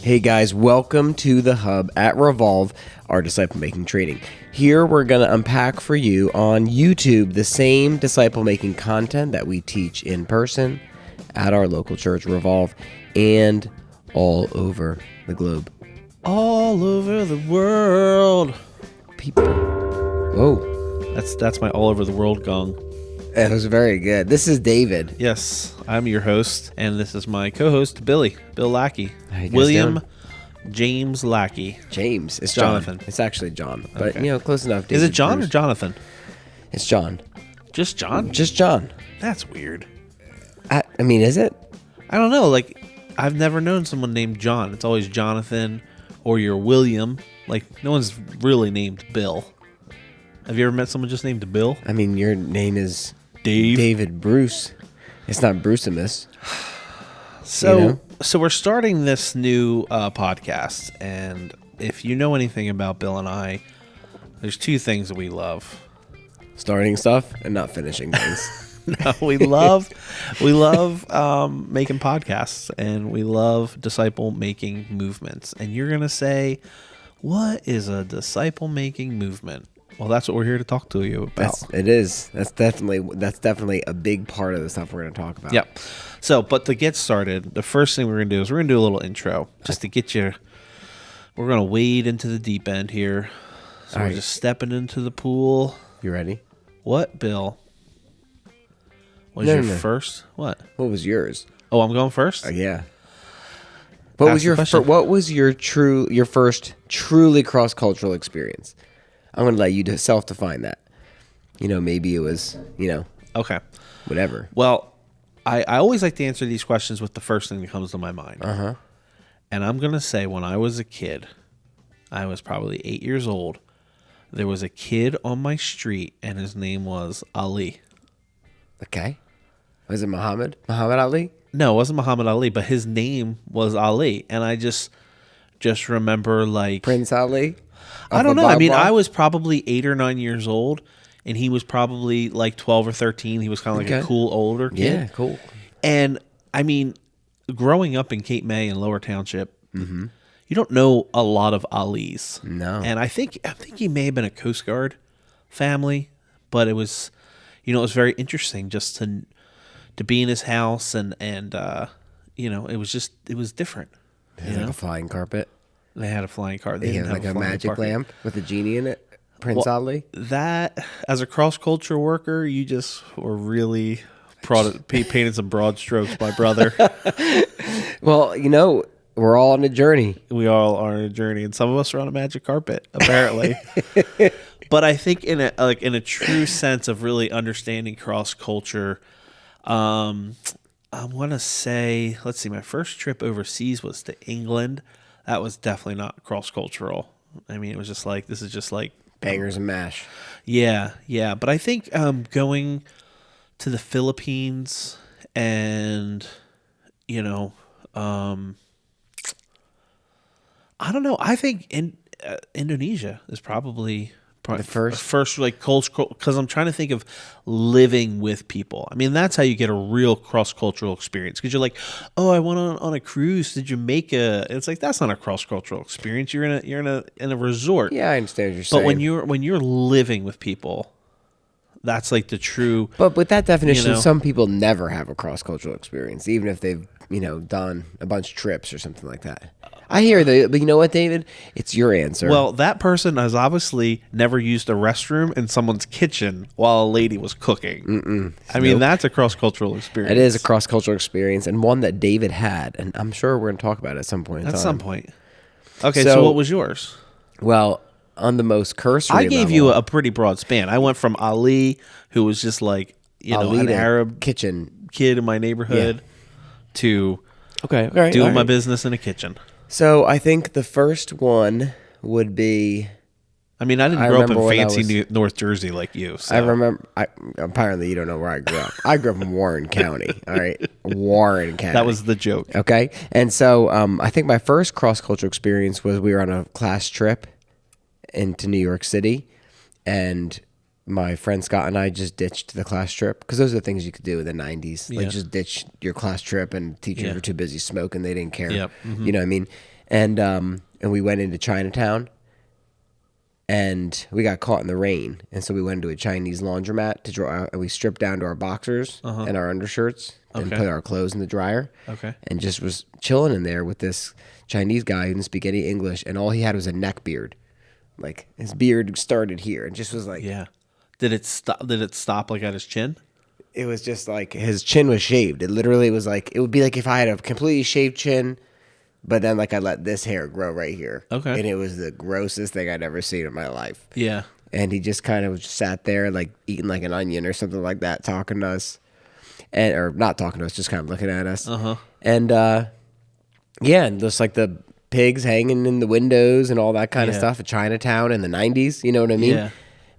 Hey guys, welcome to the Hub at Revolve, our disciple making training. Here we're going to unpack for you on YouTube the same disciple making content that we teach in person at our local church, Revolve, and all over the globe. All over the world. People. Whoa. That's my all over the world gong. That was very good. This is David. Yes, I'm your host, and this is my co-host, Bill Lackey. How you guys William doing? James Lackey. James. It's Jonathan. John. It's actually John. But, Okay. close enough. Is David it John Bruce. or Jonathan? It's John. Just John? Just John. That's weird. I mean, is it? I don't know. Like, I've never known someone named John. It's always Jonathan or you're William. Like, no one's really named Bill. Have you ever met someone just named Bill? I mean, your name is Dave. David Bruce. It's not Brucimus. So we're starting this new podcast, and if you know anything about Bill and I, there's two things that we love. Starting stuff and not finishing things. No, we love making podcasts, and we love disciple making movements. And you're gonna say, what is a disciple making movement? Well, that's what we're here to talk to you about. That's definitely a big part of the stuff we're going to talk about. Yep. So, but to get started, the first thing we're going to do is we're going to do a little intro just to get you. We're going to wade into the deep end here. So we're just stepping into the pool. You ready? What, Bill? Was No. first? What? What was yours? Oh, I'm going first? Yeah. What was your first truly cross-cultural experience? I'm going to let you self-define that. Maybe it was, Okay. whatever. Well, I always like to answer these questions with the first thing that comes to my mind. Uh-huh. And I'm going to say when I was a kid, I was probably 8 years old, there was a kid on my street, and his name was Ali. Okay. Was it Muhammad Ali? No, it wasn't Muhammad Ali, but his name was Ali. And I just remember like... Prince Ali? I don't know. I mean, I was probably 8 or 9 years old, and he was probably like 12 or 13. He was kind of like a cool older kid. Yeah, cool. And I mean, growing up in Cape May and Lower Township, Mm-hmm. you don't know a lot of Alis. No. And I think he may have been a Coast Guard family, but it was, it was very interesting just to be in his house and it was different. Like a flying carpet. They had a flying car. They had like a magic lamp with a genie in it. Prince Ali. That, as a cross-culture worker, you just were really painted some broad strokes, my brother. Well, we're all on a journey. We all are on a journey, and some of us are on a magic carpet, apparently. But I think in a true sense of really understanding cross-culture, I want to say, let's see, my first trip overseas was to England. That was definitely not cross-cultural. I mean, it was just like, this is just like... Bangers and mash. Yeah. But I think going to the Philippines and, I don't know. I think Indonesia is probably The first like cultural, because I'm trying to think of living with people. I mean, that's how you get a real cross-cultural experience, because you're like, oh, I went on a cruise to Jamaica. And it's like, that's not a cross-cultural experience. You're in a resort. Yeah, I understand what you're saying. But when you're living with people, that's like the true. But with that definition, some people never have a cross-cultural experience, even if they've done a bunch of trips or something like that. I hear that, but you know what, David? It's your answer. Well, that person has obviously never used a restroom in someone's kitchen while a lady was cooking. I mean, that's a cross-cultural experience. It is a cross-cultural experience, and one that David had, and I'm sure we're going to talk about it at some point in time. At some point. Okay, so what was yours? Well, on the most cursory I gave you a pretty broad span. I went from Ali, who was just like, an Arab kitchen kid in my neighborhood, to doing my business in a kitchen. So I think the first one would be... I mean, I didn't grow up in fancy North Jersey like you. So. I remember... apparently, you don't know where I grew up. I grew up in Warren County, all right? Warren County. That was the joke. Okay? And so I think my first cross-cultural experience was we were on a class trip into New York City, and my friend Scott and I just ditched the class trip because those are the things you could do in the 90s. Yeah. Like just ditch your class trip and teachers were too busy smoking. They didn't care. Yep. You know what I mean? And we went into Chinatown and we got caught in the rain. And so we went into a Chinese laundromat to draw, and we stripped down to our boxers and our undershirts and put our clothes in the dryer. Okay. And just was chilling in there with this Chinese guy who didn't speak any English. And all he had was a neck beard. Like his beard started here and just was like, Yeah. Did it stop? Did it stop like at his chin? it was just like his chin was shaved. It literally was like, it would be like if I had a completely shaved chin, but then like I let this hair grow right here. Okay. And it was the grossest thing I'd ever seen in my life. Yeah. And he just kind of sat there like eating like an onion or something like that, talking to us. And or not talking to us, just kind of looking at us. And yeah, and just like the pigs hanging in the windows and all that kind of stuff at Chinatown in the 90s, you know what I mean? Yeah.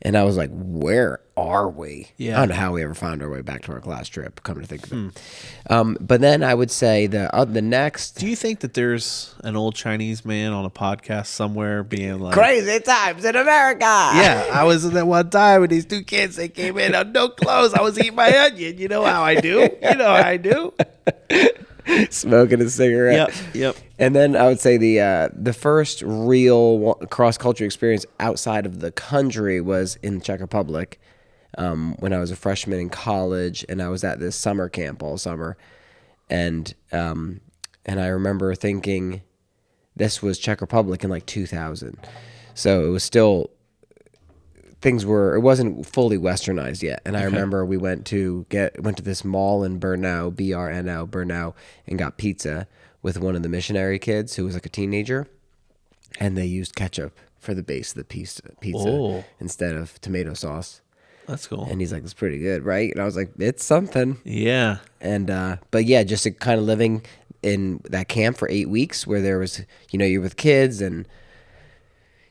And I was like, where are we? Yeah. I don't know how we ever found our way back to our class trip, come to think of it. But then I would say the next... Do you think that there's an old Chinese man on a podcast somewhere being like... Crazy times in America! Yeah, I was in that one time with these two kids. They came in on no clothes. I was eating my onion. You know how I do. You know how I do. Smoking a cigarette. Yep. And then I would say the first real cross-culture experience outside of the country was in Czech Republic when I was a freshman in college, and I was at this summer camp all summer. And I remember thinking this was Czech Republic in like 2000. So it was still... it wasn't fully westernized yet. And I remember we went to this mall in Brno, BRNO, Brno, and got pizza with one of the missionary kids who was like a teenager. And they used ketchup for the base of the pizza instead of tomato sauce. That's cool. And he's like, it's pretty good, right? And I was like, it's something. Yeah. And, but yeah, just kind of living in that camp for 8 weeks where there was, you're with kids and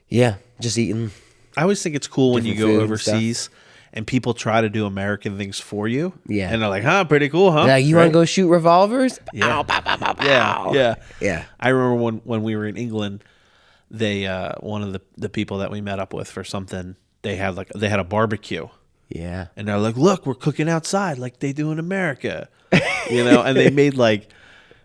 yeah, just eating. I always think it's cool when you Different go food and overseas and people try to do American things for you. Yeah. And they're like, huh, pretty cool, huh? Like, you want to go shoot revolvers? Yeah. Ow, pow, pow, pow, pow. Yeah. I remember when we were in England, they one of the people that we met up with for something, they had a barbecue. Yeah. And they're like, look, we're cooking outside like they do in America. And they made like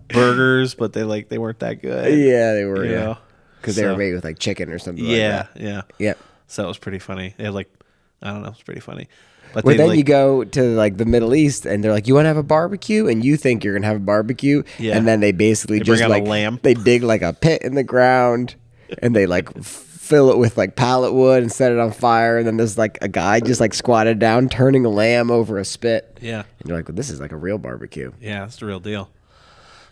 burgers, but they weren't that good. Yeah, they were, yeah. Because they were made with like chicken or something like that. Yeah. Yep. So it was pretty funny. They had like, I don't know, it's pretty funny. But Then you go to like the Middle East and they're like, you want to have a barbecue? And you think you're going to have a barbecue. Yeah. And then they basically bring just out like, a lamb. they dig like a pit in the ground and they like fill it with like pallet wood and set it on fire. And then there's like a guy just like squatted down, turning a lamb over a spit. Yeah. And you're like, well, this is like a real barbecue. Yeah, it's the real deal.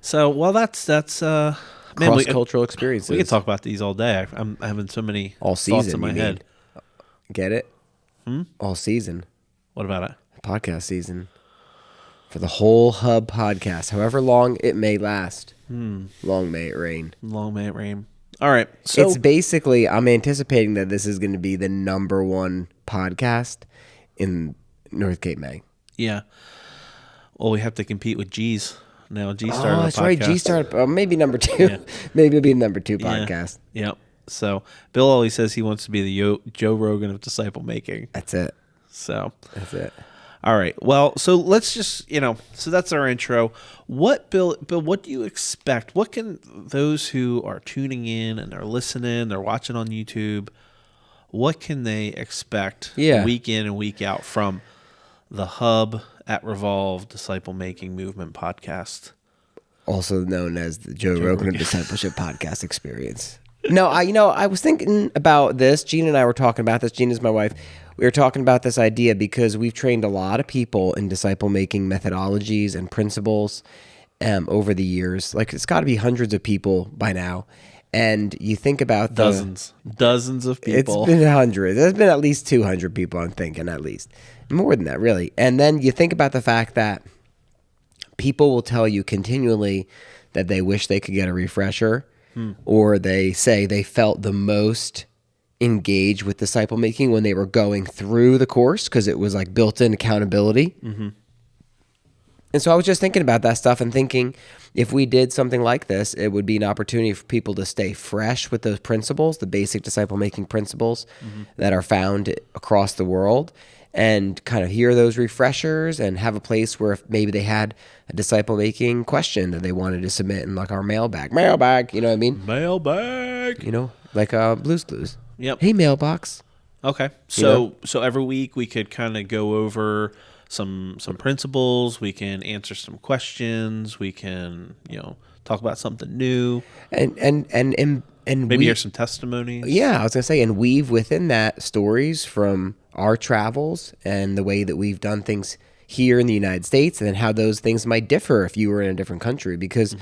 So, well, that's Cross-cultural experiences. We could talk about these all day. I'm having so many all thoughts season in my head. Get it? All season. What about it? Podcast season. For the whole Hub podcast, however long it may last. Long may it rain. Long may it rain. All right. So It's basically, I'm anticipating that this is going to be the #1 podcast in North Cape May. yeah. Well, we have to compete with G's. Now G started a that's podcast. right. G started. Maybe #2. Yeah. Maybe it'll be #2 podcast. Yep. So Bill always says he wants to be the Joe Rogan of disciple making. That's it. So That's it. all right. Well, so let's just, so that's our intro. Bill, what do you expect? What can those who are tuning in and are listening, they're watching on YouTube, what can they expect week in and week out from the HUB at Revolve Disciple Making Movement podcast? Also known as the Joe Rogan of Discipleship Podcast Experience. No, I was thinking about this. Gina and I were talking about this. Gina's my wife. We were talking about this idea because we've trained a lot of people in disciple-making methodologies and principles over the years. Like, it's got to be hundreds of people by now. And you think about dozens of people. It's been hundreds. There's been at least 200 people, I'm thinking, at least. More than that, really. And then you think about the fact that people will tell you continually that they wish they could get a refresher, or they say they felt the most engaged with disciple making when they were going through the course because it was like built-in accountability. And so I was just thinking about that stuff and thinking if we did something like this, it would be an opportunity for people to stay fresh with those principles, the basic disciple-making principles that are found across the world, and kind of hear those refreshers and have a place where if maybe they had a disciple-making question that they wanted to submit in like our mailbag, you know what I mean? Mailbag. You know, like Blue's Clues. Yep. Hey, mailbox. Okay. So every week we could kind of go over some principles. We can answer some questions. We can, talk about something new. And Maybe hear some testimonies. Yeah, I was gonna say, and weave within that stories from our travels and the way that we've done things here in the United States, and then how those things might differ if you were in a different country. Because,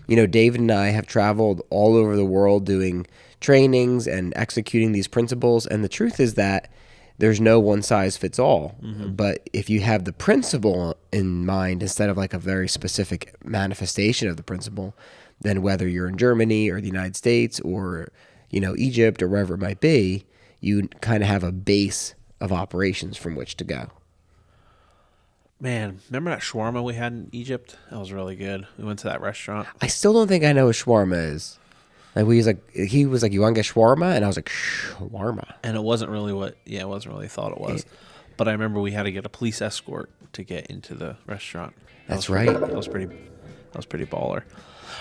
David and I have traveled all over the world doing trainings and executing these principles. And the truth is that there's no one size fits all. But if you have the principle in mind instead of like a very specific manifestation of the principle, then whether you're in Germany or the United States or, Egypt or wherever it might be, you kind of have a base of operations from which to go. Man, remember that shawarma we had in Egypt? That was really good. We went to that restaurant. I still don't think I know what shawarma is. Like he was like, you want to get shawarma? And I was like, shawarma. And it wasn't really it wasn't really thought it was. But I remember we had to get a police escort to get into the restaurant. That's right. That was pretty baller.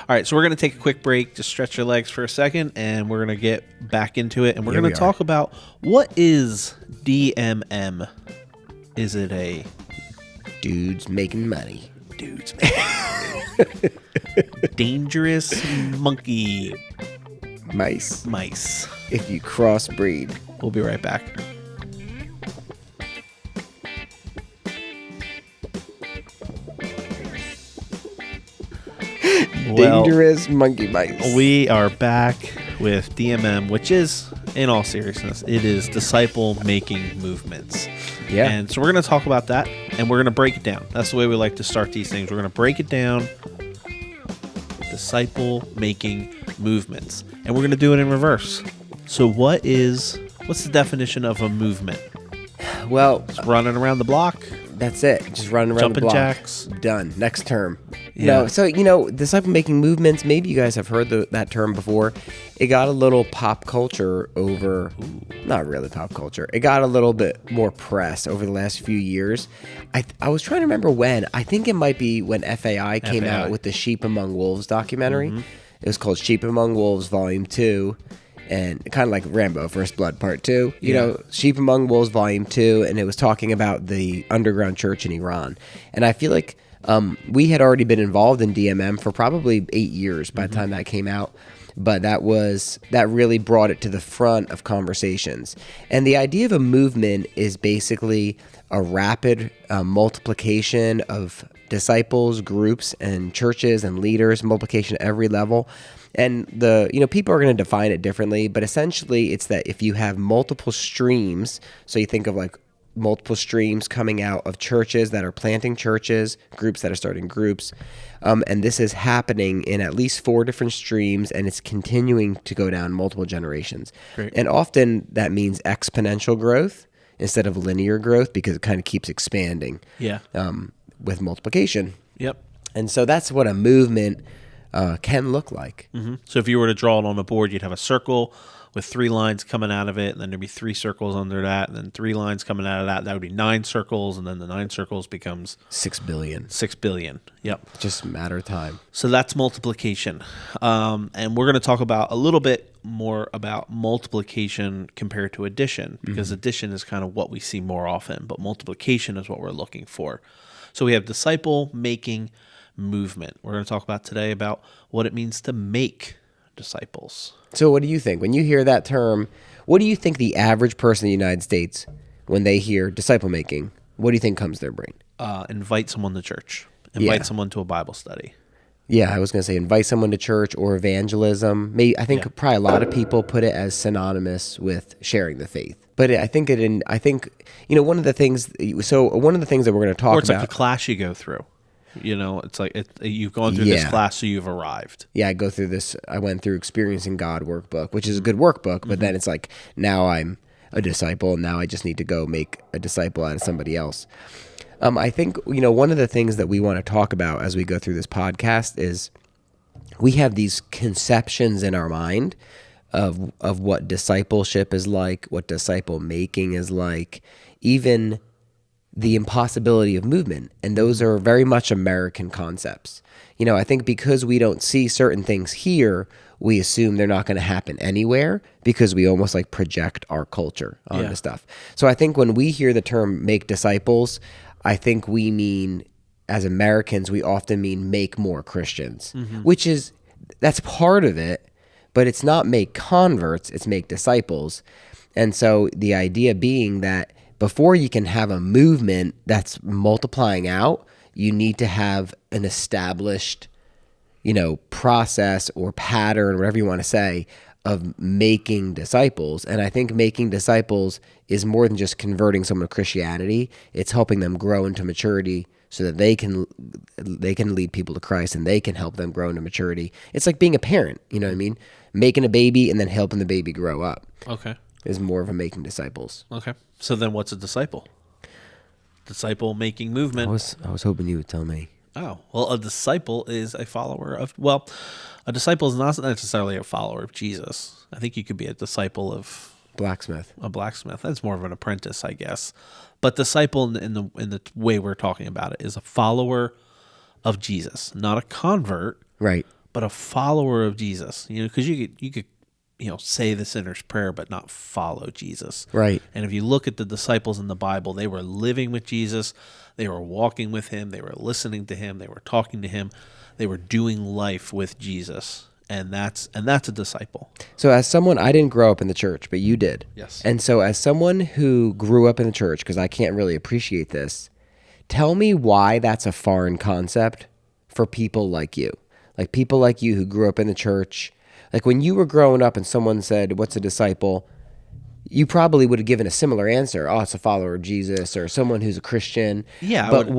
All right, so we're going to take a quick break, just stretch your legs for a second, and we're going to get back into it. And we're going to talk about what is DMM. Is it a... Dudes making money. Dudes making dangerous monkey. Mice. If you crossbreed. We'll be right back. Dangerous monkey mice. We are back with DMM, which is, in all seriousness, it is disciple-making movements. Yeah. And so we're going to talk about that, and we're going to break it down. That's the way we like to start these things. We're going to break it down, disciple-making movements. And we're going to do it in reverse. So what's the definition of a movement? Well, it's running around the block. That's it. Just running around Jumping the block. jacks. Done. Next term. Yeah. No, so, disciple-making movements, maybe you guys have heard that term before. It got a little pop culture over, not really pop culture. It got a little bit more press over the last few years. I was trying to remember when. I think it might be when FAI came out with the Sheep Among Wolves documentary. It was called Sheep Among Wolves Volume 2. And kind of like Rambo, First Blood Part 2. Sheep Among Wolves Volume 2, and it was talking about the underground church in Iran. And I feel like we had already been involved in DMM for probably 8 years by the time that came out. But that really brought it to the front of conversations. And the idea of a movement is basically a rapid multiplication of disciples, groups, and churches and leaders, multiplication at every level. And people are going to define it differently, but essentially it's that if you have multiple streams, so you think of like multiple streams coming out of churches that are planting churches, groups that are starting groups, and this is happening in at least 4 different streams, and it's continuing to go down multiple generations. Great. And often that means exponential growth instead of linear growth because it kind of keeps expanding. Yeah. With multiplication. Yep. And so that's what a movement can look like. So if you were to draw it on a board, you'd have a circle with 3 lines coming out of it, and then there'd be 3 circles under that, and then 3 lines coming out of that. That would be 9 circles, and then the 9 circles becomes 6 billion. 6 billion. Yep. Just a matter of time. So that's multiplication. And we're going to talk about a little bit more about multiplication compared to addition, because addition is kind of what we see more often, but multiplication is what we're looking for. So we have disciple-making movement. We're going to talk about today about what it means to make disciples. So what do you think? When you hear that term, what do you think the average person in the United States, when they hear disciple making, what do you think comes to their brain? Invite someone to church. Invite someone to a Bible study. Yeah, I was going to say invite someone to church or evangelism. I think probably a lot of people put it as synonymous with sharing the faith. But I think one of the things that we're going to talk about. Or it's like a class you go through. It's like you've gone through this class, so you've arrived. Yeah, I went through Experiencing God workbook, which is a good workbook, but then it's like, now I'm a disciple, and now I just need to go make a disciple out of somebody else. I think, one of the things that we want to talk about as we go through this podcast is we have these conceptions in our mind of what discipleship is like, what disciple making is like, even the impossibility of movement. And those are very much American concepts. I think because we don't see certain things here, we assume they're not going to happen anywhere because we almost like project our culture onto stuff. So I think when we hear the term make disciples, I think we mean, as Americans, we often mean make more Christians, that's part of it, but it's not make converts, it's make disciples. And so the idea being that before you can have a movement that's multiplying out, you need to have an established, process or pattern, whatever you want to say, of making disciples. And I think making disciples is more than just converting someone to Christianity. It's helping them grow into maturity so that they can lead people to Christ and they can help them grow into maturity. It's like being a parent, you know what I mean? Making a baby and then helping the baby grow up. Okay. Is more of a making disciples. Okay. So then what's a disciple? Disciple making movement. I was hoping you would tell me. Oh, well, a disciple is a follower of, a disciple is not necessarily a follower of Jesus. I think you could be a disciple of blacksmith. A blacksmith. That's more of an apprentice, I guess. But disciple in the way we're talking about it is a follower of Jesus, not a convert, right? But a follower of Jesus. Because you could say the sinner's prayer, but not follow Jesus. Right. And if you look at the disciples in the Bible, they were living with Jesus. They were walking with him. They were listening to him. They were talking to him. They were doing life with Jesus. And that's a disciple. So as someone, I didn't grow up in the church, but you did. Yes. And so as someone who grew up in the church, because I can't really appreciate this, tell me why that's a foreign concept for people like you. Like people like you who grew up in the church. Like when you were growing up and someone said, what's a disciple? You probably would have given a similar answer. Oh, it's a follower of Jesus or someone who's a Christian. Yeah. But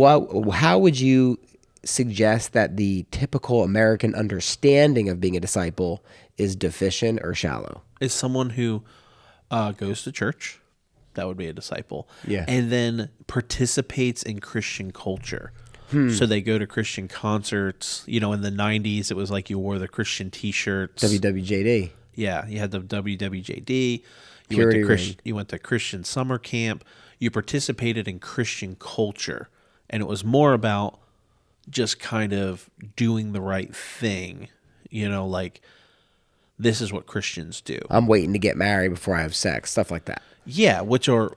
how would you suggest that the typical American understanding of being a disciple is deficient or shallow? Is someone who goes to church. That would be a disciple. Yeah. And then participates in Christian culture. So they go to Christian concerts. In the 90s, it was like you wore the Christian T-shirts. WWJD. Yeah, you had the WWJD. You went to Christian summer camp. You participated in Christian culture. And it was more about just kind of doing the right thing. Like this is what Christians do. I'm waiting to get married before I have sex, stuff like that. Yeah, which are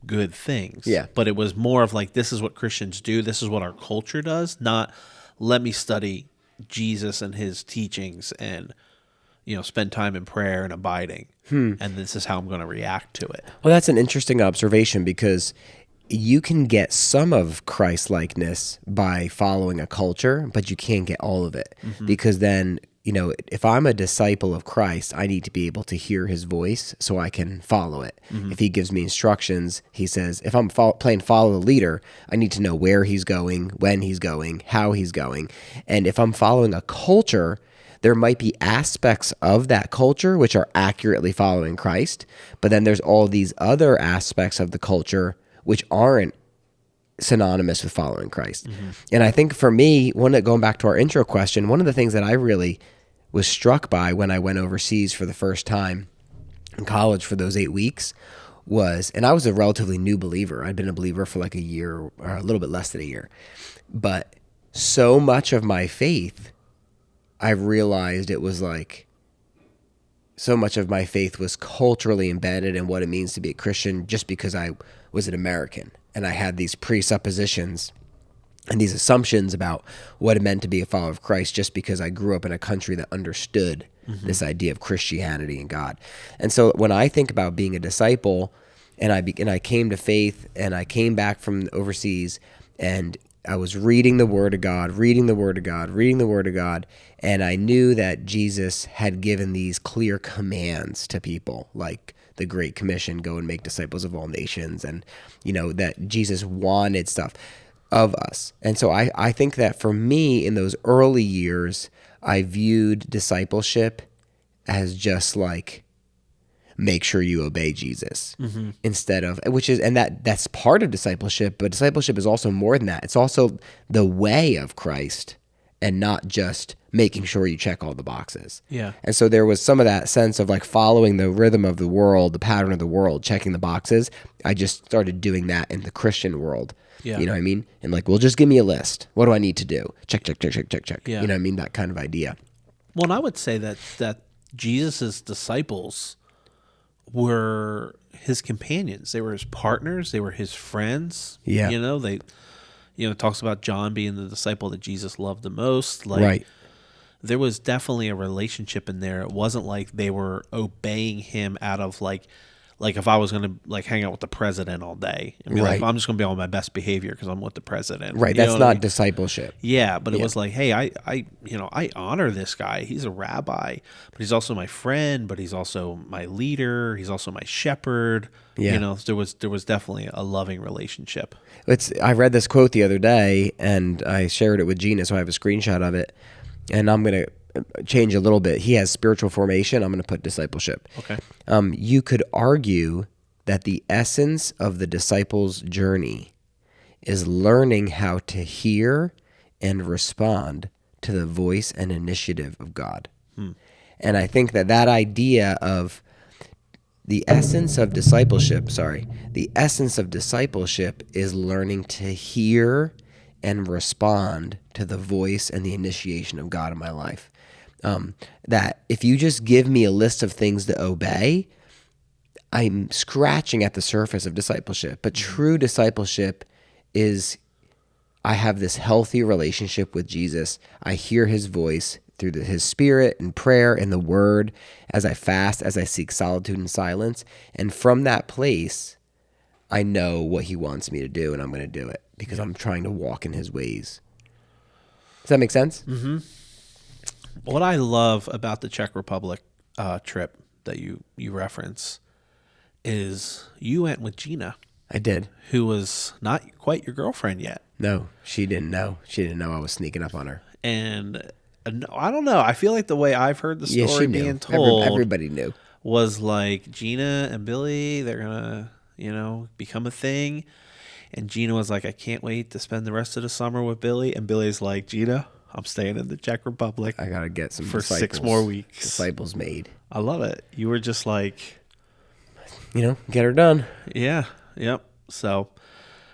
good things. Yeah. But it was more of like, this is what Christians do. This is what our culture does. Not let me study Jesus and his teachings and, spend time in prayer and abiding. And this is how I'm going to react to it. Well, that's an interesting observation because you can get some of Christ-likeness by following a culture, but you can't get all of it because then, if I'm a disciple of Christ, I need to be able to hear his voice so I can follow it. If he gives me instructions, he says, if I'm playing follow the leader, I need to know where he's going, when he's going, how he's going. And if I'm following a culture, there might be aspects of that culture which are accurately following Christ, but then there's all these other aspects of the culture which aren't synonymous with following Christ. And I think for me, going back to our intro question, one of the things that I really was struck by when I went overseas for the first time in college for those 8 weeks was, and I was a relatively new believer. I'd been a believer for like a year or a little bit less than a year. But so much of my faith, I realized it was like, so much of my faith was culturally embedded in what it means to be a Christian just because I was an American. And I had these presuppositions and these assumptions about what it meant to be a follower of Christ just because I grew up in a country that understood this idea of Christianity and God. And so when I think about being a disciple and I came to faith and I came back from overseas and I was reading the Word of God, and I knew that Jesus had given these clear commands to people, like the Great Commission, go and make disciples of all nations, and that Jesus wanted stuff of us. And so I think that for me in those early years, I viewed discipleship as just like make sure you obey Jesus instead of, and that's part of discipleship, but discipleship is also more than that. It's also the way of Christ and not just making sure you check all the boxes. Yeah. And so there was some of that sense of like following the rhythm of the world, the pattern of the world, checking the boxes. I just started doing that in the Christian world. Yeah. You know what I mean? And like, well, just give me a list. What do I need to do? Check, check, check, check, check, check. Yeah. You know what I mean? That kind of idea. Well, and I would say that Jesus's disciples were his companions. They were his partners. They were his friends. Yeah. It talks about John being the disciple that Jesus loved the most. Like, Right. there was definitely a relationship in there. It wasn't like they were obeying him out of like if I was going to like hang out with the president all day and be like, Right. I'm just going to be on my best behavior because I'm with the president. Right. You know That's what I not mean? discipleship. Yeah, but it was like, hey, I honor this guy. He's a rabbi, but he's also my friend, but he's also my leader. He's also my shepherd. Yeah. There was definitely a loving relationship. I read this quote the other day and I shared it with Gina, so I have a screenshot of it. And I'm going to change a little bit. He has spiritual formation. I'm going to put discipleship. Okay. You could argue that the essence of the disciples' journey is learning how to hear and respond to the voice and initiative of God. And I think that idea of the essence of discipleship is learning to hear and respond to the voice and the initiation of God in my life. That if you just give me a list of things to obey, I'm scratching at the surface of discipleship. But true discipleship is I have this healthy relationship with Jesus. I hear his voice through his spirit and prayer and the word as I fast, as I seek solitude and silence. And from that place, I know what he wants me to do, and I'm going to do it because I'm trying to walk in his ways. Does that make sense? Mm-hmm. What I love about the Czech Republic trip that you reference is you went with Gina. I did. Who was not quite your girlfriend yet. No, she didn't know. She didn't know I was sneaking up on her. And I don't know. I feel like the way I've heard the story she knew. being told, Everybody knew, was like Gina and Billy, they're going to, become a thing. And Gina was like, I can't wait to spend the rest of the summer with Billy. And Billy's like, Gina, I'm staying in the Czech Republic. I got to get some for 6 more weeks. Disciples made. I love it. You were just like, get her done. Yeah. Yep. So,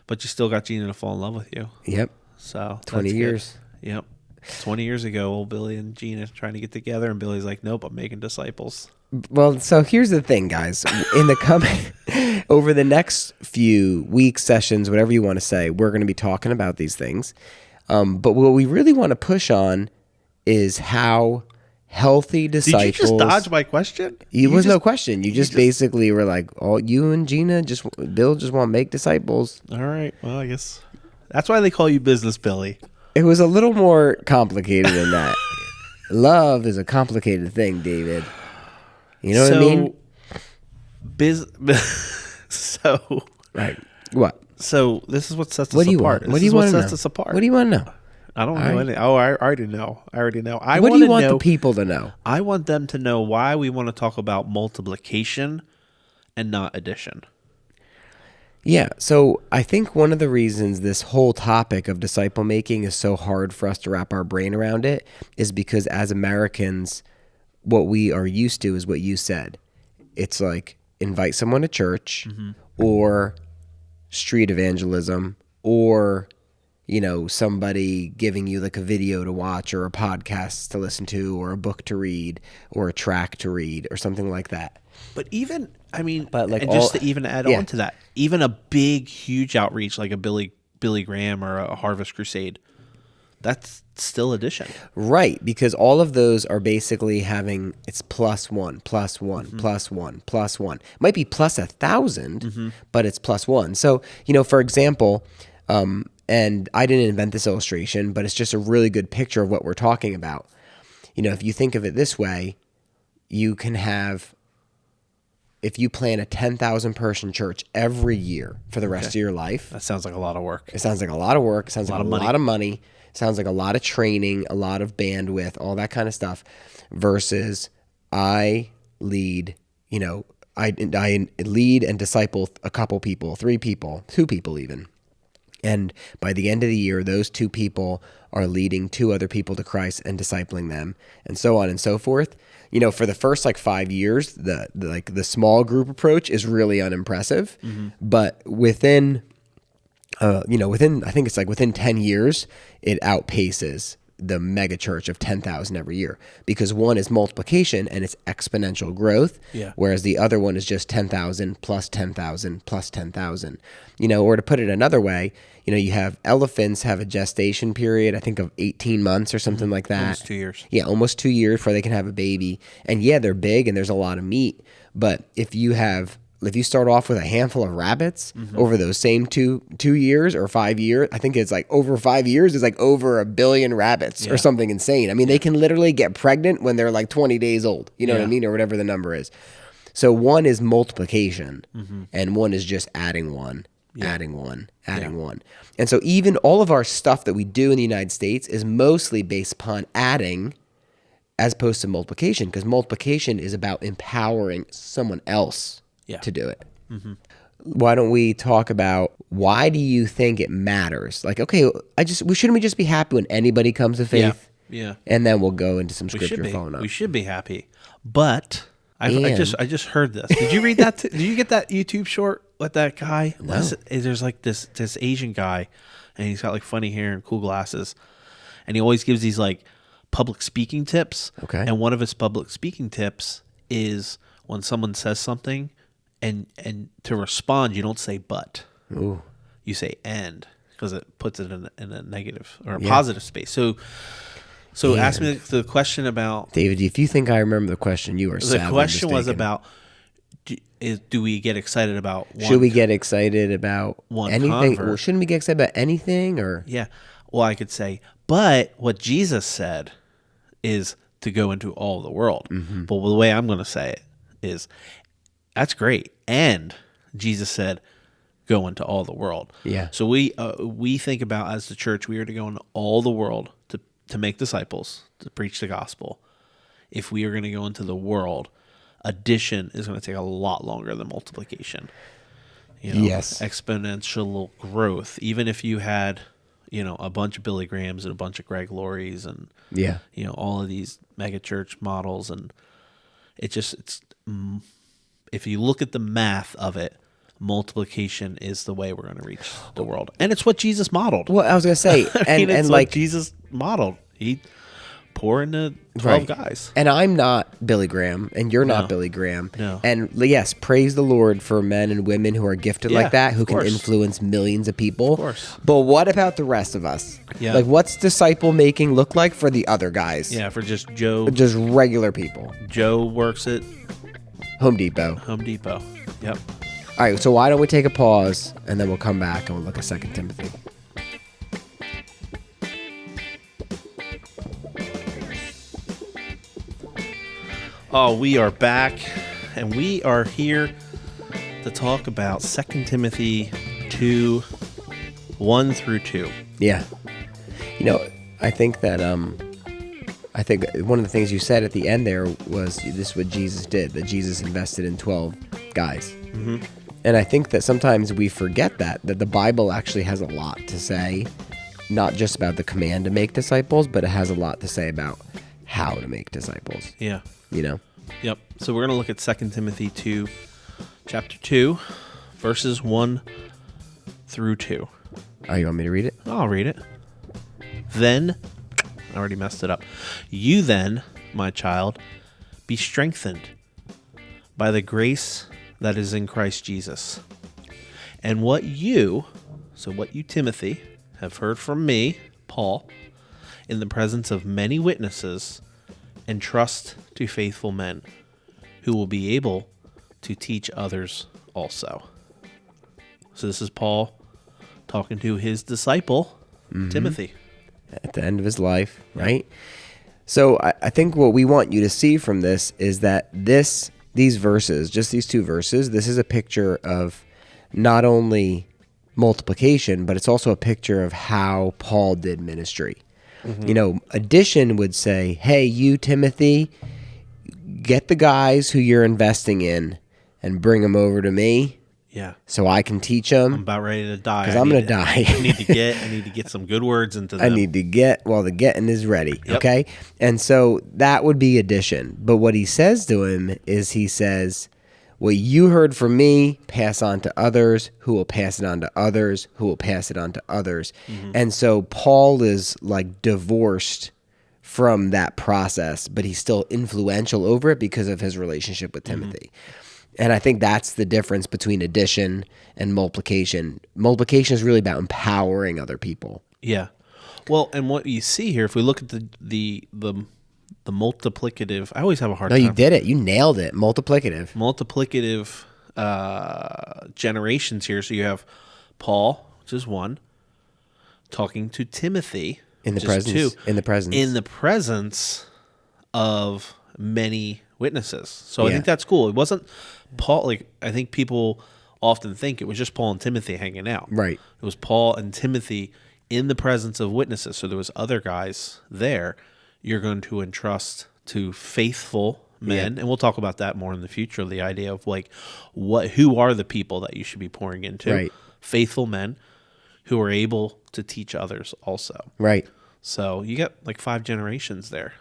but you still got Gina to fall in love with you. Yep. So 20 years. Good. Yep. 20 years ago, old Billy and Gina trying to get together, and Billy's like, nope, I'm making disciples. Well, so here's the thing, guys. In the coming, over the next few weeks, sessions, whatever you want to say, we're going to be talking about these things. But what we really want to push on is how healthy disciples. Did you just dodge my question? It was no question. You just basically were like, "Oh, you and Gina Bill just want to make disciples." All right. Well, I guess that's why they call you Business Billy. It was a little more complicated than that. Love is a complicated thing, David. You know what I mean? So right. What? So this is what sets us What do you apart. want? What do you want to know? Sets us apart. What do you want to know? I don't know anything. Oh, I already know. What do you want the people to know? I want them to know why we want to talk about multiplication and not addition. Yeah, so I think one of the reasons this whole topic of disciple making is so hard for us to wrap our brain around it is because as Americans, what we are used to is what you said. It's like invite someone to church or street evangelism or, somebody giving you like a video to watch or a podcast to listen to or a book to read or a track to read or something like that. But even, just to even add on to that, even a big, huge outreach like a Billy Graham or a Harvest Crusade, that's still addition. Right, because all of those are basically having, it's plus one, plus one, plus one, plus one. It might be plus 1,000, but it's plus one. So, for example, and I didn't invent this illustration, but it's just a really good picture of what we're talking about. If you think of it this way, you can have, if you plan a 10,000 person church every year for the rest of your life. That sounds like a lot of work. It sounds like a lot of work. It sounds like a lot of money. It sounds like a lot of training, a lot of bandwidth, all that kind of stuff, versus I lead, I lead and disciple a couple people, 3 people, 2 people even. And by the end of the year, those 2 people are leading 2 other people to Christ and discipling them, and so on and so forth. For the first 5 years, the small group approach is really unimpressive. But within I think it's within 10 years, it outpaces the mega church of 10,000 every year, because one is multiplication and it's exponential growth, whereas the other one is just 10,000 plus 10,000 plus 10,000. Or to put it another way, you have elephants have a gestation period, I think of 18 months or something like that. Almost 2 years. Yeah, almost 2 years before they can have a baby. And yeah, they're big and there's a lot of meat, but if you start off with a handful of rabbits over those same two years or 5 years, I think it's over 5 years, it's over 1 billion rabbits or something insane. I mean, they can literally get pregnant when they're 20 days old, you know what I mean? Or whatever the number is. So one is multiplication and one is just adding one, adding one. And so even all of our stuff that we do in the United States is mostly based upon adding as opposed to multiplication, because multiplication is about empowering someone else to do it. Why don't we talk about, why do you think it matters? Okay, shouldn't we just be happy when anybody comes to faith? Yeah. And then we'll go into some scripture following up. We should be happy. But I just heard this. Did you read that? Did you get that YouTube short with that guy? No. There's this Asian guy, and he's got funny hair and cool glasses, and he always gives these public speaking tips. Okay. And one of his public speaking tips is when someone says something, and to respond, you don't say but. Ooh. You say and, because it puts it in a negative or a positive space. So ask me the question about... David, if you think I remember the question, you are sadly mistaken. The question was about, do we get excited about one? Should we get excited about anything? Convert? Or shouldn't we get excited about anything? Or Yeah. Well, I could say, but what Jesus said is to go into all the world. But the way I'm going to say it is, that's great. And Jesus said, go into all the world. Yeah. So we think about, as the church, we are to go into all the world to make disciples, to preach the gospel. If we are going to go into the world, addition is going to take a lot longer than multiplication. Yes. Exponential growth. Even if you had, a bunch of Billy Grahams and a bunch of Greg Laurie's and all of these mega church models, and if you look at the math of it, multiplication is the way we're going to reach the world. And it's what Jesus modeled. Well, I was going to say, it's what Jesus modeled. He poured into 12 guys. And I'm not Billy Graham, and you're not Billy Graham. No. And yes, praise the Lord for men and women who are gifted like that, who can course. Influence millions of people. Of course. But what about the rest of us? Yeah. What's disciple making look like for the other guys? Yeah, for just Joe. Just regular people. Joe works at Home Depot. Yep. All right, so why don't we take a pause, and then we'll come back and we'll look at 2 Timothy. Oh, we are back, and we are here to talk about 2 Timothy 2, 1 through 2. Yeah. I think that one of the things you said at the end there was this is what Jesus did, that Jesus invested in 12 guys. And I think that sometimes we forget that the Bible actually has a lot to say, not just about the command to make disciples, but it has a lot to say about how to make disciples. Yeah. Yep. So we're going to look at 2 Timothy 2, chapter 2, verses 1 through 2. Oh, you want me to read it? I'll read it. Then, I already messed it up. You then, my child, be strengthened by the grace that is in Christ Jesus. And what you, Timothy, have heard from me, Paul, in the presence of many witnesses, entrust to faithful men who will be able to teach others also. So this is Paul talking to his disciple, Timothy. At the end of his life, right? So I think what we want you to see from this is that these verses, just these 2 verses, this is a picture of not only multiplication, but it's also a picture of how Paul did ministry. Addition would say, hey, you, Timothy, get the guys who you're investing in and bring them over to me Yeah. so I can teach them. I'm about ready to die. Because I'm going to die. I need to get some good words into them. I need to get while the getting is ready. Yep. Okay. And so that would be addition. But what he says to him is he says, what you heard from me, pass on to others, who will pass it on to others, who will pass it on to others. And so Paul is like divorced from that process, but he's still influential over it because of his relationship with Timothy. And I think that's the difference between addition and multiplication. Multiplication is really about empowering other people. Yeah. Well, and what you see here, if we look at the multiplicative, I always have a hard No, time. you did it. You nailed it. Multiplicative. Multiplicative generations here. So you have Paul, which is one, talking to Timothy, In the which is presence. two, In the presence. in the presence of many witnesses. So I Yeah. think that's cool. It wasn't Paul. Like, I think people often think it was just Paul and Timothy hanging out. Right. It was Paul and Timothy in the presence of witnesses. So there was other guys there. You're going to entrust to faithful men, and we'll talk about that more in the future. The idea of like who are the people that you should be pouring into? Right. Faithful men who are able to teach others also. Right. So you get like 5 generations there.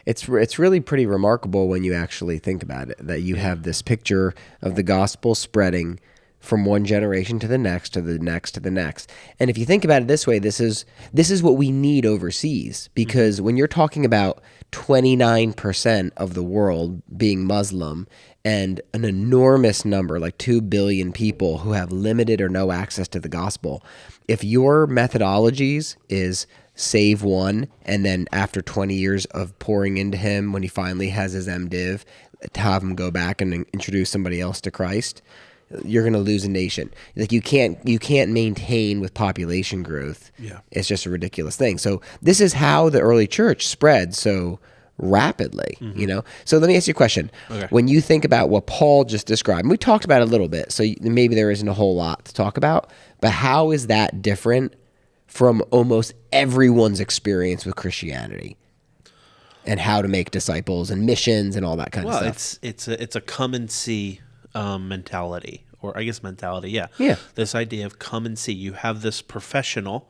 It's really pretty remarkable when you actually think about it, that you have this picture of the gospel spreading from one generation to the next, to the next, to the next. And if you think about it this way, this is what we need overseas, because when you're talking about 29% of the world being Muslim and an enormous number, like 2 billion people who have limited or no access to the gospel, if your methodologies is save one, and then after 20 years of pouring into him, when he finally has his MDiv, to have him go back and introduce somebody else to Christ, you're going to lose a nation. Like you can't maintain with population growth. Yeah. It's just a ridiculous thing. So this is how the early church spread so rapidly, you know? So let me ask you a question. Okay. When you think about what Paul just described, and we talked about it a little bit, so maybe there isn't a whole lot to talk about, but how is that different from almost everyone's experience with Christianity and how to make disciples and missions and all that kind of stuff? It's a come and see mentality, or I guess mentality. Yeah. Yeah. This idea of come and see. You have this professional.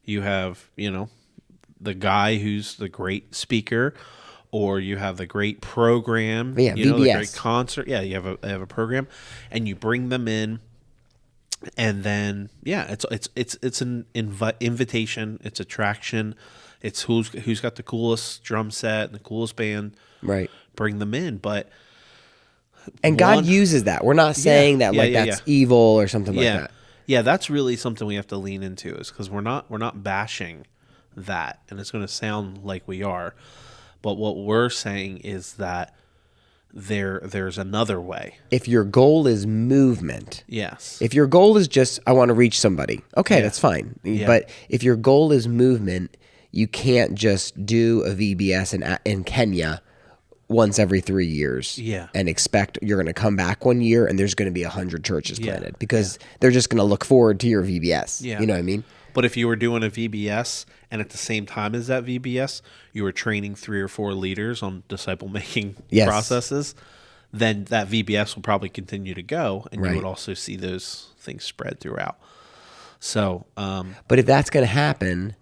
You have, the guy who's the great speaker, or you have the great program. Yeah, the VBS. great concert. Yeah, you have a program, and you bring them in. And then, it's an invitation. It's attraction. It's who's got the coolest drum set and the coolest band. Right. Bring them in, And God uses that. We're not saying that yeah, that's evil or something like that. Yeah, that's really something we have to lean into, is because we're not bashing that, and it's going to sound like we are, but what we're saying is that there's another way. If your goal is movement, Yes. if your goal is just, I want to reach somebody, okay, that's fine. Yeah. But if your goal is movement, you can't just do a VBS in Kenya once every 3 years and expect you're going to come back one year and there's going to be 100 churches planted, because they're just going to look forward to your VBS. Yeah. You know what I mean? But if you were doing a VBS, and at the same time as that VBS, you were training 3 or 4 leaders on disciple-making processes, then that VBS will probably continue to go, and you would also see those things spread throughout. So, but if that's going to happen,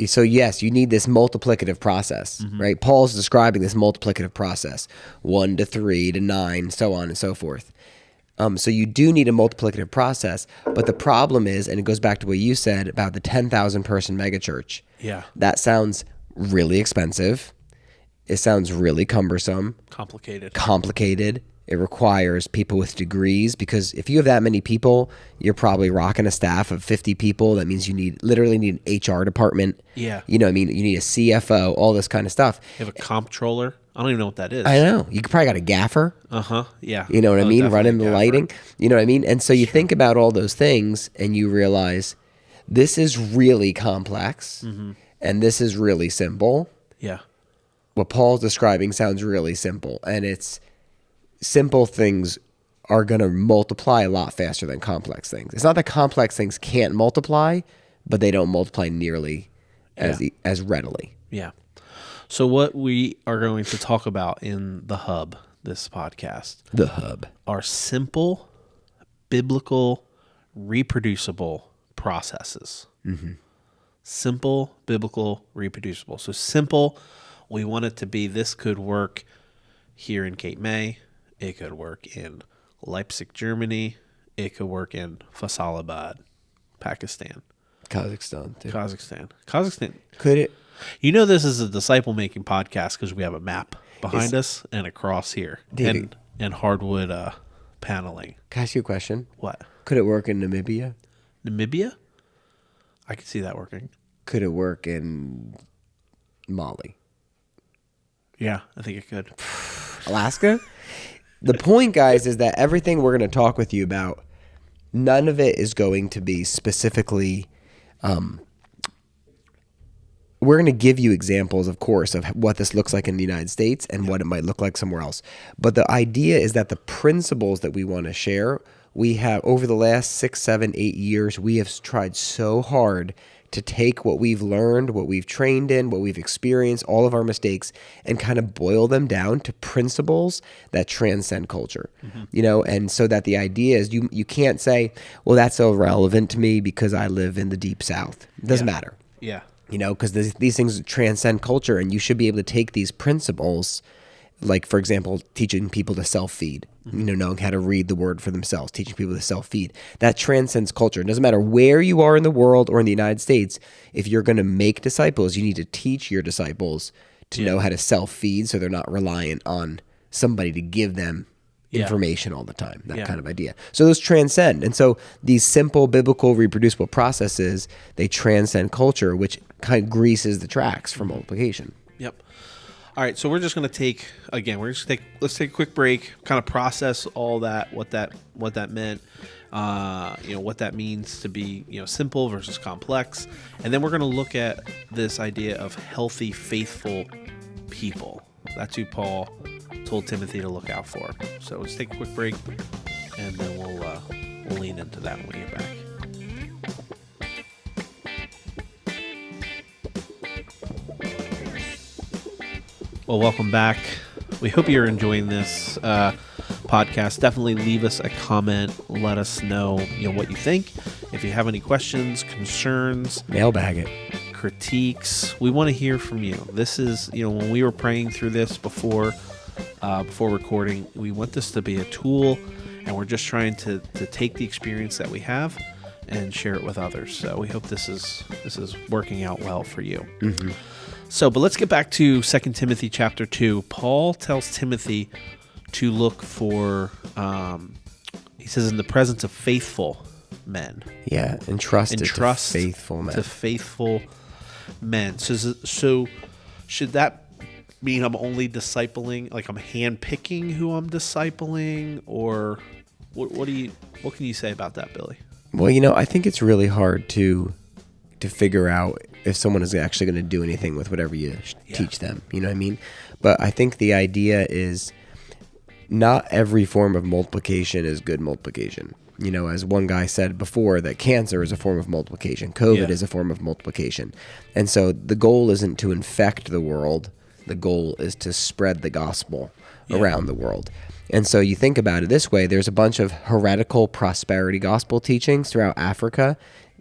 so yes, you need this multiplicative process, right? Paul's describing this multiplicative process, 1 to 3 to 9, so on and so forth. So you do need a multiplicative process, but the problem is, and it goes back to what you said about the 10,000 person megachurch. Yeah. That sounds really expensive. It sounds really cumbersome. Complicated. It requires people with degrees, because if you have that many people, you're probably rocking a staff of 50 people. That means you literally need an HR department. Yeah. You know what I mean? You need a CFO, all this kind of stuff. You have a comptroller. I don't even know what that is. I know. You probably got a gaffer. Yeah. You know what I mean? Definitely Running the gaffer. lighting. You know what I mean? And so you think about all those things and you realize this is really complex and this is really simple. Yeah. What Paul's describing sounds really simple, and it's simple things are going to multiply a lot faster than complex things. It's not that complex things can't multiply, but they don't multiply nearly as readily. Yeah. So what we are going to talk about in the hub this podcast The hub. are simple, biblical, reproducible processes. Simple, biblical, reproducible. So simple, we want it to be this could work here in Cape May. It could work in Leipzig, Germany. It could work in Faisalabad, Pakistan. Kazakhstan, too. Kazakhstan. Could it? You know this is a disciple-making podcast because we have a map behind us and a cross here. David. And hardwood paneling. Can I ask you a question? What? Could it work in Namibia? Namibia? I could see that working. Could it work in Mali? Yeah, I think it could. Alaska? The point, guys, is that everything we're going to talk with you about, none of it is going to be specifically... we're going to give you examples, of course, of what this looks like in the United States and what it might look like somewhere else. But the idea is that the principles that we want to share, we have over the last 6, 7, 8 years, we have tried so hard to take what we've learned, what we've trained in, what we've experienced, all of our mistakes, and kind of boil them down to principles that transcend culture. You know, and so that the idea is you can't say, well, that's irrelevant to me because I live in the deep South. It doesn't matter. Yeah. You know, because these things transcend culture, and you should be able to take these principles, like, for example, teaching people to self-feed, you know, knowing how to read the word for themselves, teaching people to self-feed. That transcends culture. It doesn't matter where you are in the world or in the United States. If you're going to make disciples, you need to teach your disciples to know how to self-feed so they're not reliant on somebody to give them information all the time, that kind of idea. So those transcend. And so these simple, biblical, reproducible processes, they transcend culture, which kind of greases the tracks for multiplication. Yep. All right, so we're just going to take let's take a quick break, kind of process all that, what that meant, you know, what that means to be, you know, simple versus complex. And then we're going to look at this idea of healthy, faithful people. That's who Paul told Timothy to look out for. So let's take a quick break, and then we'll lean into that when we get back. Well, welcome back. We hope you're enjoying this podcast. Definitely leave us a comment. Let us know, you know, what you think. If you have any questions, concerns, Mailbag it. critiques, we want to hear from you. This is, you know, when we were praying through this before recording, we want this to be a tool, and we're just trying to take the experience that we have and share it with others. So we hope this is working out well for you. So, but let's get back to 2 Timothy chapter 2. Paul tells Timothy to look for, he says, in the presence of faithful men. Yeah, entrust to faithful men. To faithful men. So should that mean I'm only discipling, like I'm handpicking who I'm discipling, or what can you say about that, Billy? Well, you know, I think it's really hard to figure out if someone is actually going to do anything with whatever you teach them. You know what I mean? But I think the idea is not every form of multiplication is good multiplication. You know, as one guy said before, that cancer is a form of multiplication. COVID is a form of multiplication. And so the goal isn't to infect the world. The goal is to spread the gospel around the world. And so you think about it this way, there's a bunch of heretical prosperity gospel teachings throughout Africa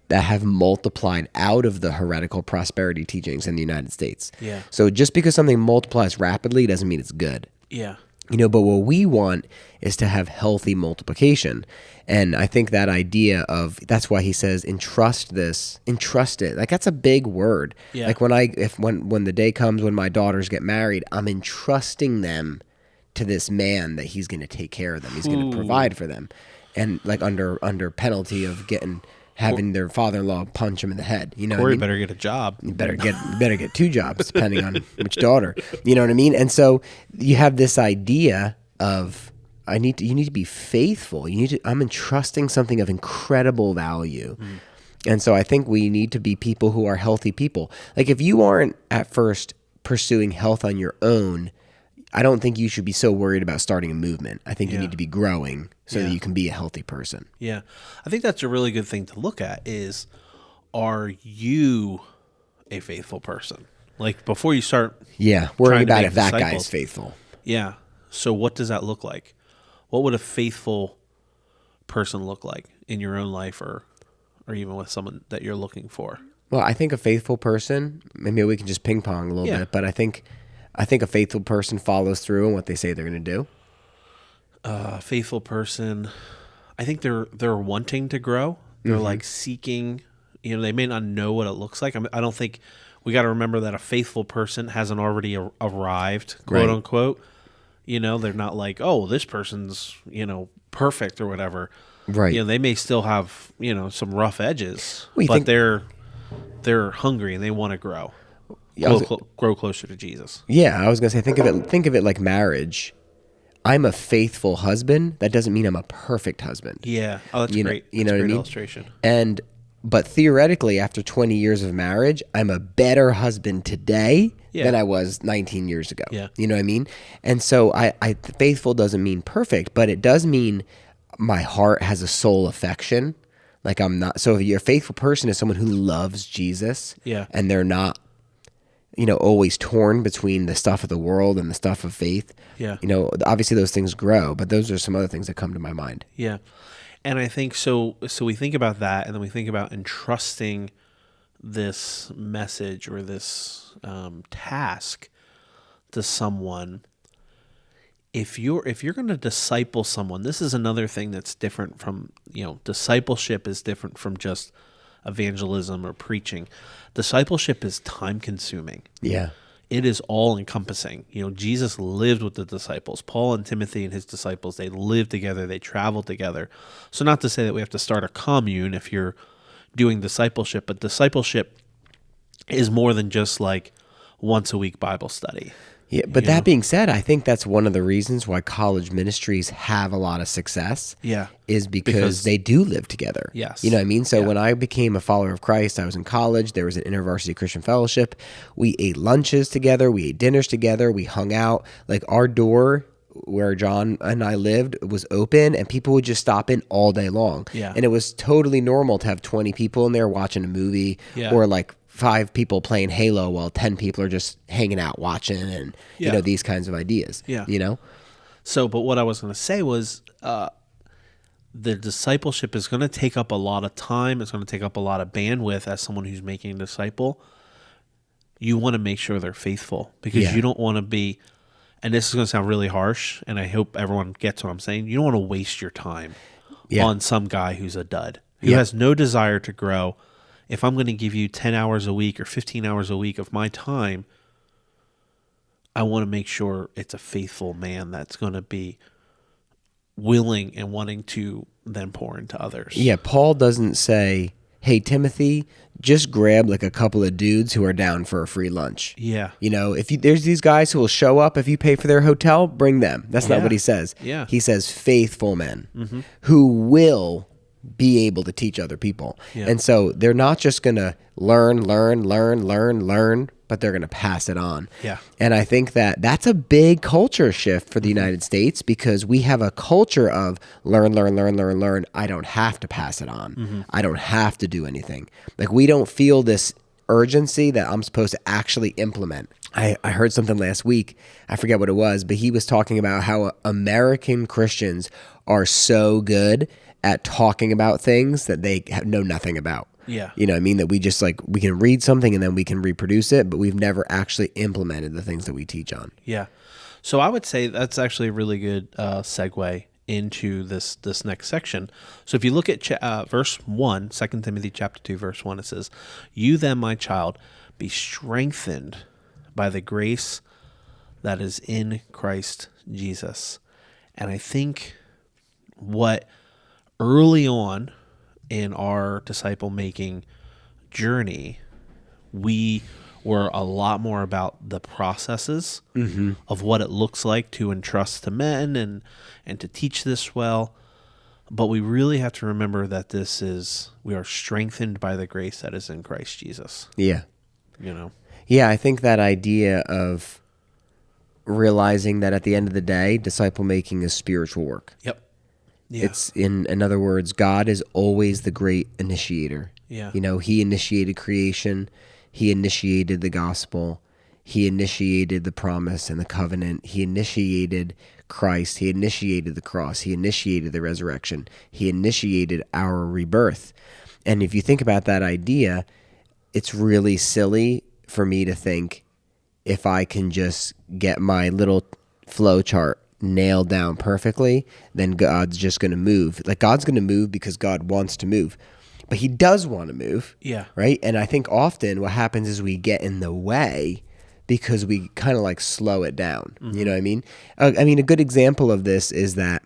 that have multiplied out of the heretical prosperity teachings in the United States. Yeah. So just because something multiplies rapidly doesn't mean it's good. Yeah. You know, but what we want is to have healthy multiplication. And I think that idea of, that's why he says, entrust it. Like, that's a big word. Yeah. Like when the day comes when my daughters get married, I'm entrusting them to this man that he's going to take care of them. He's going to provide for them. And like under penalty of having their father-in-law punch him in the head. You know, Corey better get a job. You better get 2 jobs, depending on which daughter. You know what I mean? And so you have this idea of you need to be faithful. I'm entrusting something of incredible value. And so I think we need to be people who are healthy people. Like, if you aren't at first pursuing health on your own, I don't think you should be so worried about starting a movement. I think you need to be growing so that you can be a healthy person. Yeah. I think that's a really good thing to look at is, are you a faithful person? Like, before you start worrying about make if that guy disciples. is faithful. Yeah. So what does that look like? What would a faithful person look like in your own life, or even with someone that you're looking for? Well, I think a faithful person, maybe we can just ping pong a little bit, but I think a faithful person follows through on what they say they're going to do. A faithful person, I think they're wanting to grow. They're like seeking, they may not know what it looks like. I don't think, we got to remember that a faithful person hasn't already arrived, quote unquote. They're not like, oh, this person's, perfect or whatever. Right. They may still have, some rough edges, Well, but they're hungry and they want to grow. Grow closer to Jesus. Yeah, I was going to say, think of it like marriage. I'm a faithful husband. That doesn't mean I'm a perfect husband. Yeah. Oh, that's great. You know what I mean? Illustration. But theoretically, after 20 years of marriage, I'm a better husband today than I was 19 years ago. Yeah. You know what I mean? And so faithful doesn't mean perfect, but it does mean my heart has a soul affection. Like I'm not, so if you're a faithful person is someone who loves Jesus. Yeah. And they're not, always torn between the stuff of the world and the stuff of faith. Yeah. Obviously those things grow, but those are some other things that come to my mind. Yeah. And I think so we think about that, and then we think about entrusting this message or this task to someone. If you're going to disciple someone, this is another thing that's different from, discipleship is different from just evangelism or preaching. Discipleship is time consuming. Yeah. It is all encompassing. Jesus lived with the disciples. Paul and Timothy and his disciples, they lived together. They traveled together. So not to say that we have to start a commune if you're doing discipleship, but discipleship is more than just like once a week Bible study. Yeah, but that being said, I think that's one of the reasons why college ministries have a lot of success. Yeah. Is because they do live together. Yes. You know what I mean? So when I became a follower of Christ, I was in college. There was an InterVarsity Christian Fellowship. We ate lunches together. We ate dinners together. We hung out. Like our door where John and I lived was open, and people would just stop in all day long. Yeah. And it was totally normal to have 20 people in there watching a movie or like 5 people playing Halo while 10 people are just hanging out watching and, these kinds of ideas. Yeah. So, but what I was going to say was the discipleship is going to take up a lot of time. It's going to take up a lot of bandwidth as someone who's making a disciple. You want to make sure they're faithful because you don't want to be, and this is going to sound really harsh, and I hope everyone gets what I'm saying. You don't want to waste your time on some guy who's a dud, who has no desire to grow. If I'm going to give you 10 hours a week or 15 hours a week of my time, I want to make sure it's a faithful man that's going to be willing and wanting to then pour into others. Yeah, Paul doesn't say, hey, Timothy, just grab like a couple of dudes who are down for a free lunch. Yeah. If there's these guys who will show up if you pay for their hotel, bring them. That's not what he says. Yeah. He says faithful men who will be able to teach other people. Yeah. And so they're not just going to learn, but they're going to pass it on. Yeah. And I think that that's a big culture shift for the United States because we have a culture of learn. I don't have to pass it on. I don't have to do anything. Like we don't feel this urgency that I'm supposed to actually implement. I heard something last week. I forget what it was, but he was talking about how American Christians are so good at talking about things that they know nothing about. Yeah. You know what I mean? That we just we can read something and then we can reproduce it, but we've never actually implemented the things that we teach on. Yeah. So I would say that's actually a really good segue into this next section. So if you look at verse 1, 2 Timothy chapter 2, verse 1, it says, "You then, my child, be strengthened by the grace that is in Christ Jesus." And I think what early on in our disciple-making journey, we were a lot more about the processes of what it looks like to entrust to men and to teach this well. But we really have to remember that we are strengthened by the grace that is in Christ Jesus. Yeah. Yeah, I think that idea of realizing that at the end of the day, disciple making is spiritual work. Yep. Yeah. It's in other words, God is always the great initiator. Yeah. He initiated creation. He initiated the gospel. He initiated the promise and the covenant. He initiated Christ. He initiated the cross. He initiated the resurrection. He initiated our rebirth. And if you think about that idea, it's really silly for me to think if I can just get my little flow chart nailed down perfectly, then God's just going to move. Like, God's going to move because God wants to move. But he does want to move. Yeah. Right? And I think often what happens is we get in the way because we kind of like slow it down. You know what I mean? I mean, a good example of this is that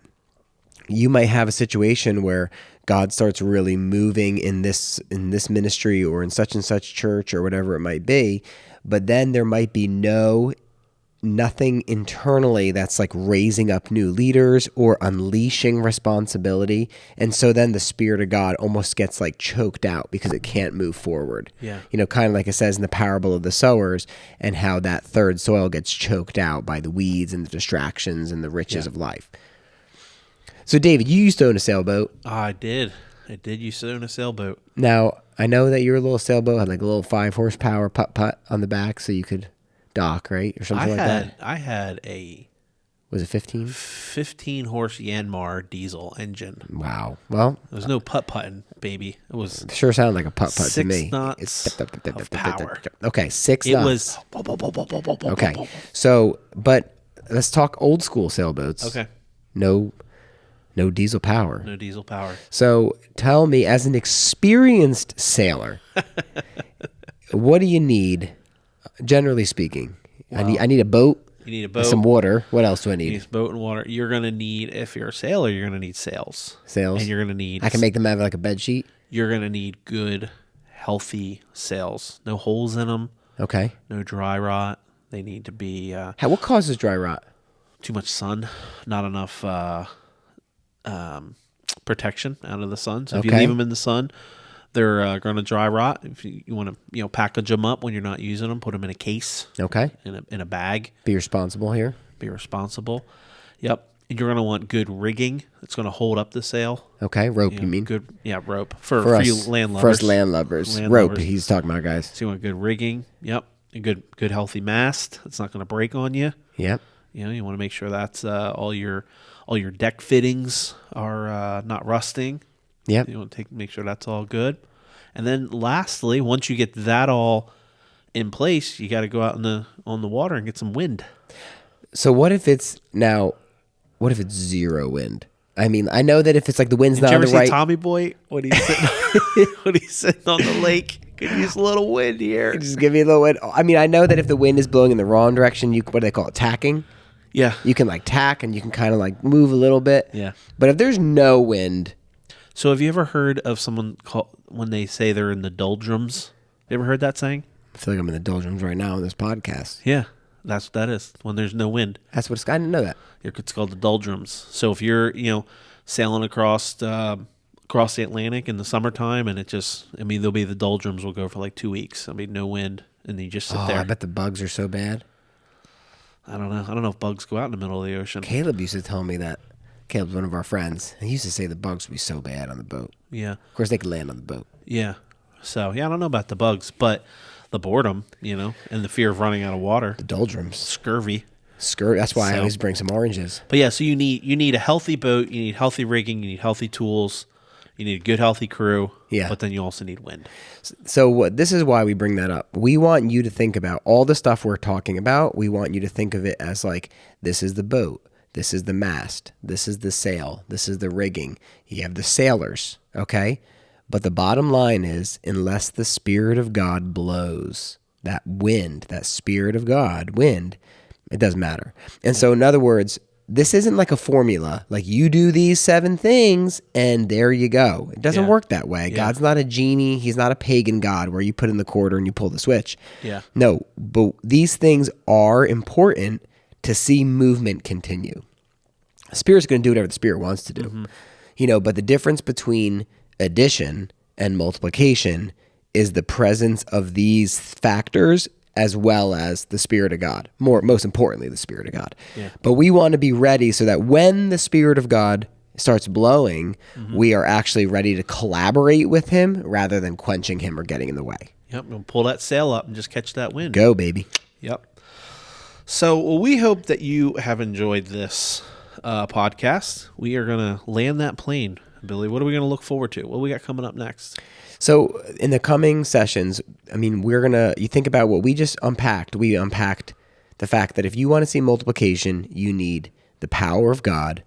you might have a situation where God starts really moving in this ministry or in such and such church or whatever it might be, but then there might be nothing internally that's like raising up new leaders or unleashing responsibility. And so then the Spirit of God almost gets like choked out because it can't move forward. Yeah. You know, kind of like it says in the parable of the sowers and how that third soil gets choked out by the weeds and the distractions and the riches of life. So David, you used to own a sailboat. I did. I did used to own a sailboat. Now, I know that your little sailboat had like a little 5 horsepower putt-putt on the back so you could dock, right? Or something like that. I had a... Was it 15? 15 horse Yanmar diesel engine. Wow. Well, There was no putt-putting, baby. It was sure sounded like a putt-putt to 6 me. knots of power. Okay, 6 It knots. was... Okay. So, but let's talk old school sailboats. Okay. No diesel power. No diesel power. So tell me, as an experienced sailor, what do you need, generally speaking? I need a boat. You need a boat. Some water. What else do I You need? need a boat and water. You're going to need, if you're a sailor, you're going to need sails. Sails. And you're going to need... I can make them out of like a bed sheet. You're going to need good, healthy sails. No holes in them. Okay. No dry rot. They need to be... What causes dry rot? too much sun. Not enough... protection out of the sun. So if you Okay. leave them in the sun, they're going to dry rot. If you want to, package them up when you're not using them, put them in a case, Okay. in a bag. Be responsible here. Be responsible. Yep. And you're going to want good rigging. It's going to hold up the sail. Okay. Rope, you mean? Good, rope for us, you land lovers. For us land lovers. Land Rope, lovers. he's talking about, guys. So you want good rigging. Yep. A good healthy mast. It's not going to break on you. Yep. You want to make sure that's all your deck fittings are not rusting. Yep. You want to make sure that's all good. And then lastly, once you get that all in place, you got to go out on the water and get some wind. So what if it's zero wind? I mean, I know that if it's like the wind's Did not you on ever the see right. Tommy Boy when he's sitting on the lake? Could use a little wind here. Just give me a little wind. I mean, I know that if the wind is blowing in the wrong direction, what do they call it? Tacking? Yeah. You can like tack and you can kind of like move a little bit. Yeah. But if there's no wind. So have you ever heard of someone when they say they're in the doldrums? You ever heard that saying? I feel like I'm in the doldrums right now on this podcast. Yeah. That's what that is. When there's no wind. That's what I didn't know that. It's called the doldrums. So if you're, sailing across the Atlantic in the summertime and there'll be the doldrums will go for like 2 weeks. No wind. And then you just sit there. I bet the bugs are so bad. I don't know. I don't know if bugs go out in the middle of the ocean. Caleb used to tell me that. Caleb's one of our friends. And he used to say the bugs would be so bad on the boat. Yeah. Of course, they could land on the boat. Yeah. So, I don't know about the bugs, but the boredom, and the fear of running out of water. The doldrums. Scurvy. That's why I always bring some oranges. But yeah, so you need a healthy boat, you need healthy rigging, you need healthy tools, you need a good healthy crew. Yeah. But then you also need wind. So this is why we bring that up. We want you to think about all the stuff we're talking about. We want you to think of it as like, this is the boat. This is the mast. This is the sail. This is the rigging. You have the sailors, okay? But the bottom line is, unless the Spirit of God blows, that wind, that Spirit of God, wind, it doesn't matter. And so, in other words, this isn't like a formula. Like, you do these 7 things, and there you go. It doesn't work that way. Yeah. God's not a genie. He's not a pagan God where you put in the quarter and you pull the switch. Yeah. No, but these things are important to see movement continue. The Spirit's going to do whatever the Spirit wants to do. Mm-hmm. But the difference between addition and multiplication is the presence of these factors as well as the Spirit of God. Most importantly, the Spirit of God. Yeah. But we want to be ready so that when the Spirit of God starts blowing, we are actually ready to collaborate with Him rather than quenching Him or getting in the way. Yep. We'll pull that sail up and just catch that wind. Go, baby. Yep. So we hope that you have enjoyed this podcast. We are going to land that plane. Billy, what are we going to look forward to? What we got coming up next? So in the coming sessions, I mean, you think about what we just unpacked. We unpacked the fact that if you want to see multiplication, you need the power of God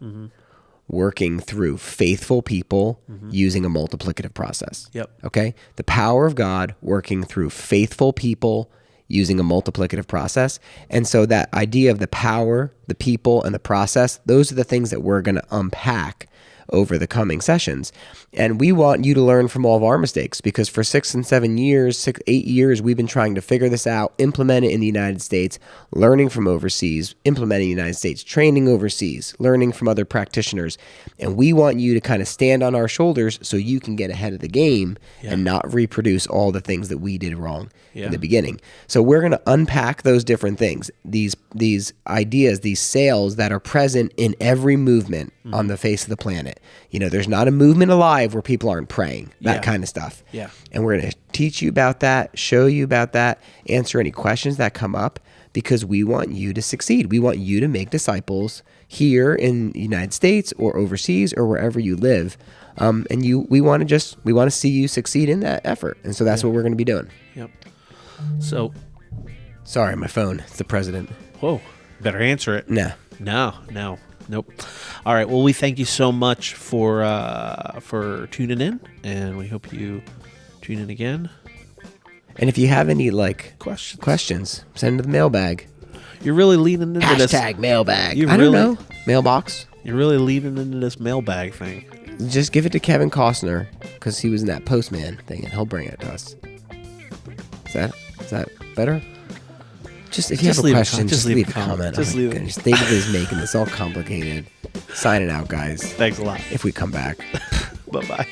working through faithful people using a multiplicative process. Yep. Okay? The power of God working through faithful people using a multiplicative process. And so that idea of the power, the people, and the process, those are the things that we're going to unpack over the coming sessions. And we want you to learn from all of our mistakes, because for 8 years, we've been trying to figure this out, implement it in the United States, learning from overseas, implementing in the United States, training overseas, learning from other practitioners. And we want you to kind of stand on our shoulders so you can get ahead of the game and not reproduce all the things that we did wrong in the beginning. So we're going to unpack those different things, these ideas, these sales that are present in every movement on the face of the planet. You know, there's not a movement alive where people aren't praying, that kind of stuff. Yeah. And we're going to teach you about that, show you about that, answer any questions that come up, because we want you to succeed. We want you to make disciples here in the United States or overseas or wherever you live. And we want to see you succeed in that effort. And so that's what we're going to be doing. Yep. So, sorry, my phone. It's the president. Whoa. Better answer it. No. Nope. All right. Well, we thank you so much for tuning in, and we hope you tune in again. And if you have any questions, send to the mailbag. You're really leaning into this. Hashtag mailbag. You I don't know. Mailbox. You're really leaning into this mailbag thing. Just give it to Kevin Costner, because he was in that Postman thing, and he'll bring it to us. Is that better? If you have a question, just leave a comment. Just leave it. David is making this all complicated. Signing out, guys. Thanks a lot. If we come back. Bye-bye.